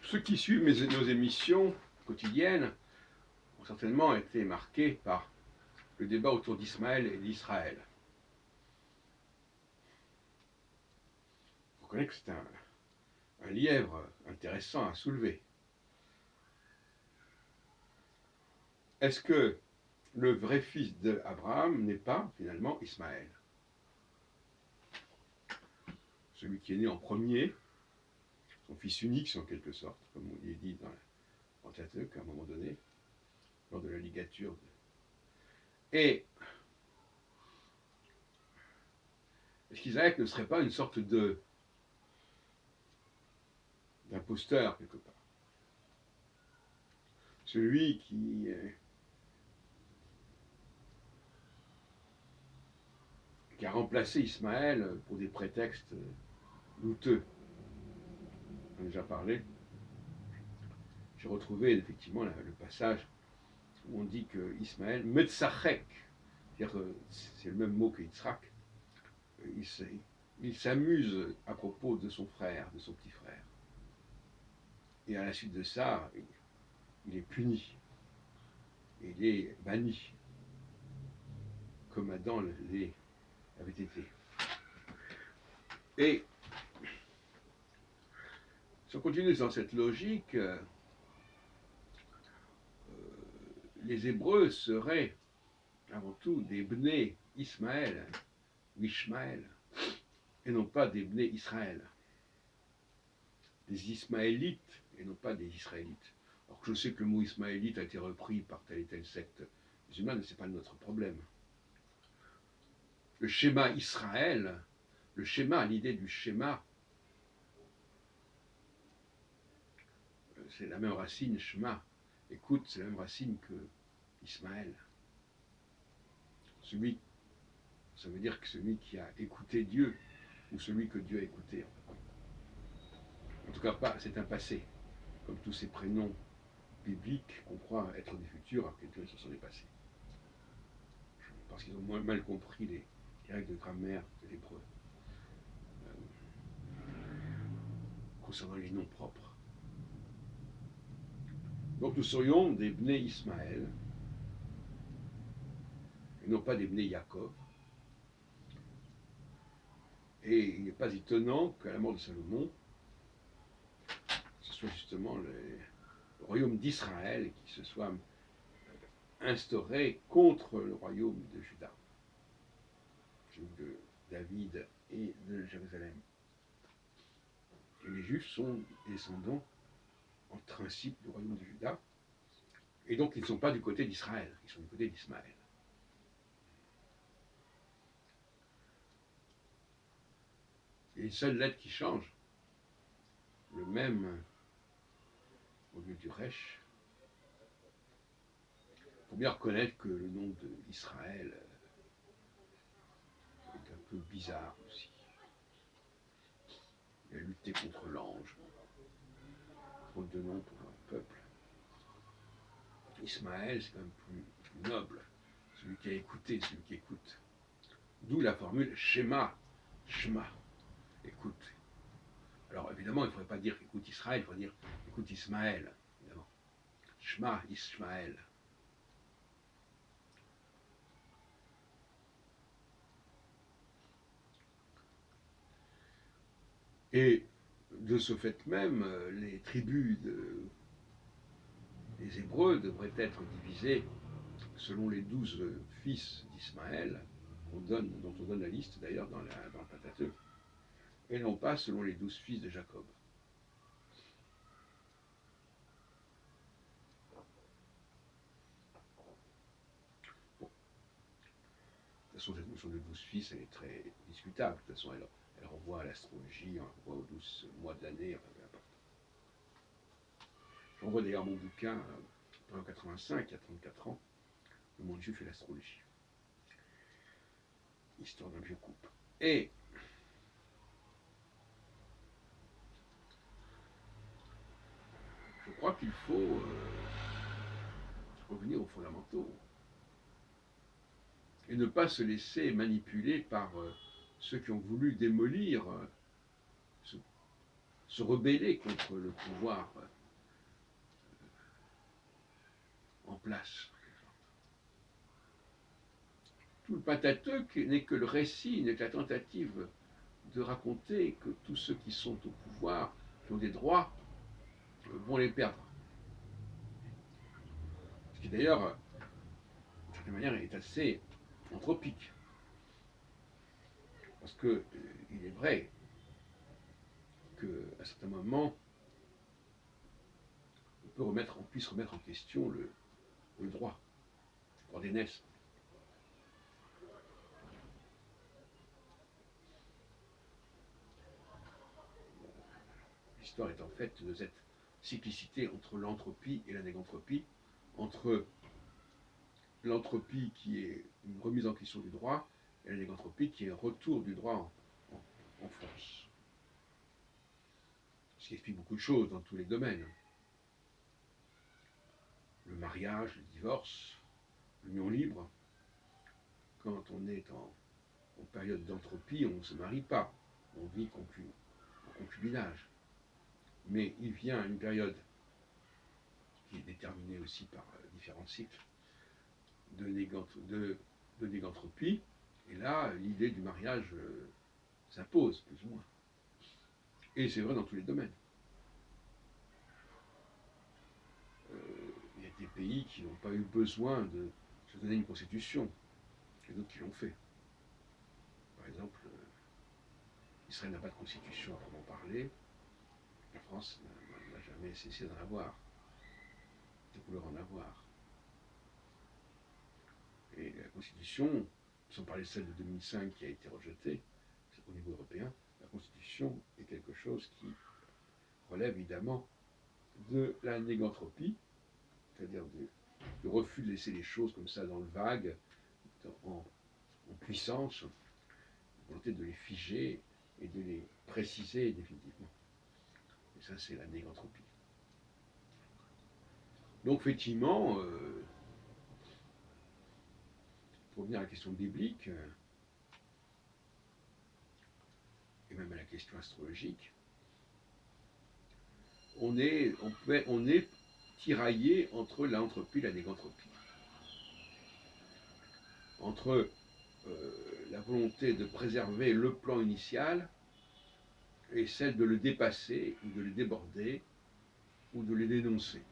Ceux qui suivent nos émissions quotidiennes ont certainement été marqués par le débat autour d'Ismaël et d'Israël. Vous reconnaissez que c'est un lièvre intéressant à soulever. Est-ce que le vrai fils d'Abraham n'est pas finalement Ismaël? Celui qui est né en premier, son fils unique en quelque sorte, comme on l'est dit dans le Pentateuque à un moment donné, lors de la ligature. Et est-ce qu'Isaac ne serait pas une sorte d'imposteur quelque part? Celui qui a remplacé Ismaël pour des prétextes douteux. On en a déjà parlé. J'ai retrouvé effectivement le passage où on dit que Ismaël, Metzachek, c'est-à-dire que c'est le même mot que Yitzhak, il s'amuse à propos de son frère, de son petit frère. Et à la suite de ça, il est puni. Il est banni, comme Adam avait été. Et si on continue dans cette logique, les Hébreux seraient avant tout des Bnei Ismaël, ou Ishmaël, et non pas des Bnei Israël. Des Ismaélites, et non pas des Israélites. Alors que je sais que le mot Ismaélite a été repris par telle et telle secte musulmane, mais ce n'est pas notre problème. Le schéma Israël, l'idée du schéma, c'est la même racine, Shema. Écoute, c'est la même racine que Ismaël. Ça veut dire que celui qui a écouté Dieu, ou celui que Dieu a écouté. En tout cas, c'est un passé, comme tous ces prénoms bibliques qu'on croit être des futurs, alors que ce sont des passés. Parce qu'ils ont mal compris les règles de grammaire de l'hébreu concernant les noms propres. Donc nous serions des Bnei Ismaël, et non pas des Bnei Yaakov. Et il n'est pas étonnant qu'à la mort de Salomon, ce soit justement le royaume d'Israël qui se soit instauré contre le royaume de Juda, de David et de Jérusalem. Et les Juifs sont descendants en principe du royaume de Juda, et donc ils ne sont pas du côté d'Israël, ils sont du côté d'Ismaël. Il y a une seule lettre qui change, le même au lieu du Resh. Il faut bien reconnaître que le nom d'Israël est un peu bizarre aussi. Il a lutté contre l'ange, faute de nom pour un peuple. Ismaël, c'est quand même plus noble, celui qui a écouté, celui qui écoute. D'où la formule Shema, Shema, écoute. Alors évidemment, il ne faudrait pas dire écoute Israël, il faudrait dire écoute Ismaël, évidemment. Shema, Ismaël. Et de ce fait même, les tribus des Hébreux devraient être divisées selon les 12 fils d'Ismaël, dont on donne la liste d'ailleurs dans le Pentateuque, et non pas selon les 12 fils de Jacob. Bon. De toute façon, cette notion de 12 fils, elle est très discutable. De toute façon, elle renvoie à l'astrologie, elle renvoie aux 12 mois de l'année, enfin, peu importe. Je renvoie d'ailleurs mon bouquin, en 85, il y a 34 ans, Le monde juif et l'astrologie. Histoire d'un vieux couple. Et je crois qu'il faut revenir aux fondamentaux et ne pas se laisser manipuler par ceux qui ont voulu démolir, se rebeller contre le pouvoir en place. Tout le Pentateuque n'est que le récit, n'est que la tentative de raconter que tous ceux qui sont au pouvoir, qui ont des droits, vont les perdre. Ce qui d'ailleurs, d'une certaine manière, est assez anthropique. Parce que il est vrai qu'à certains moments, on puisse remettre en question le droit d'aînesse. L'histoire est en fait de cette cyclicité entre l'entropie et la négantropie, entre l'entropie qui est une remise en question du droit et la négantropie qui est un retour du droit en force. Ce qui explique beaucoup de choses dans tous les domaines. Le mariage, le divorce, l'union libre. Quand on est en période d'entropie, on ne se marie pas, on vit en concubinage. Mais il vient une période qui est déterminée aussi par différents cycles de négantropie, et là, l'idée du mariage s'impose, plus ou moins. Et c'est vrai dans tous les domaines. Il y a des pays qui n'ont pas eu besoin de se donner une constitution, et d'autres qui l'ont fait. Par exemple, Israël n'a pas de constitution à proprement parler, la France n'a jamais cessé d'en avoir, de vouloir en avoir. Et la constitution, sans parler de celle de 2005 qui a été rejetée au niveau européen, la constitution est quelque chose qui relève évidemment de la négantropie, c'est-à-dire du refus de laisser les choses comme ça dans le vague, en puissance, la volonté de les figer et de les préciser définitivement. Et ça, c'est la négantropie. Donc, effectivement, pour revenir à la question biblique, et même à la question astrologique, on est tiraillé entre l'entropie et la négantropie. Entre la volonté de préserver le plan initial et celle de le dépasser ou de le déborder ou de le dénoncer.